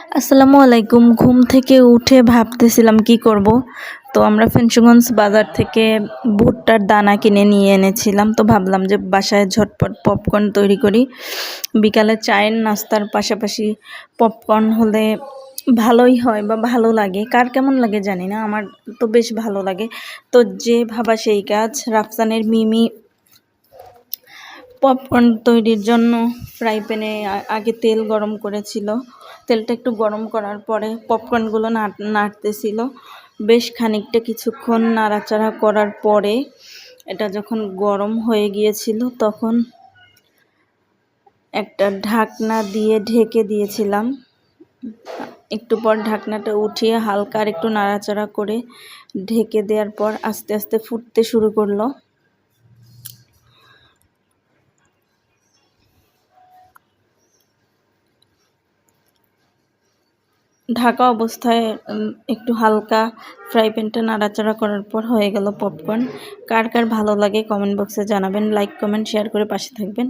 আসসালামু আলাইকুম। ঘুম থেকে উঠে ভাবতেছিলাম কি করব। তো আমরা ফেঞ্চুগঞ্জ বাজার থেকে ভুট্টার দানা কিনে নিয়ে এনেছিলাম। তো ভাবলাম যে বাসায় ঝটপট পপকর্ন তৈরি করি। বিকালে চায়ের নাস্তার পাশাপাশি পপকর্ন হলে ভালোই হয় বা ভালো লাগে। কার কেমন লাগে জানি না, আমার তো বেশ ভালো লাগে। তো যে ভাবা সেই কাজ। রাফসানের মিমি পপকর্ন তৈরির জন্য ফ্রাই প্যানে আগে তেল গরম করেছিল। তেলটা একটু গরম করার পরে পপকর্নগুলো নাড়তেছিল। বেশ খানিকটা কিছুক্ষণ নাড়াচাড়া করার পরে এটা যখন গরম হয়ে গিয়েছিল তখন একটা ঢাকনা দিয়ে ঢেকে দিয়েছিলাম। একটু পর ঢাকনাটা উঠিয়ে হালকা আর একটু নাড়াচাড়া করে ঢেকে দেওয়ার পর আস্তে আস্তে ফুটতে শুরু করলো। ঢাকা অবস্থায় একটু হালকা ফ্রাই প্যানটা নাড়াচাড়া করার পর হয়ে গেল পপকর্ন। কার কার ভালো লাগে কমেন্ট বক্সে জানাবেন। লাইক কমেন্ট শেয়ার করে পাশে থাকবেন।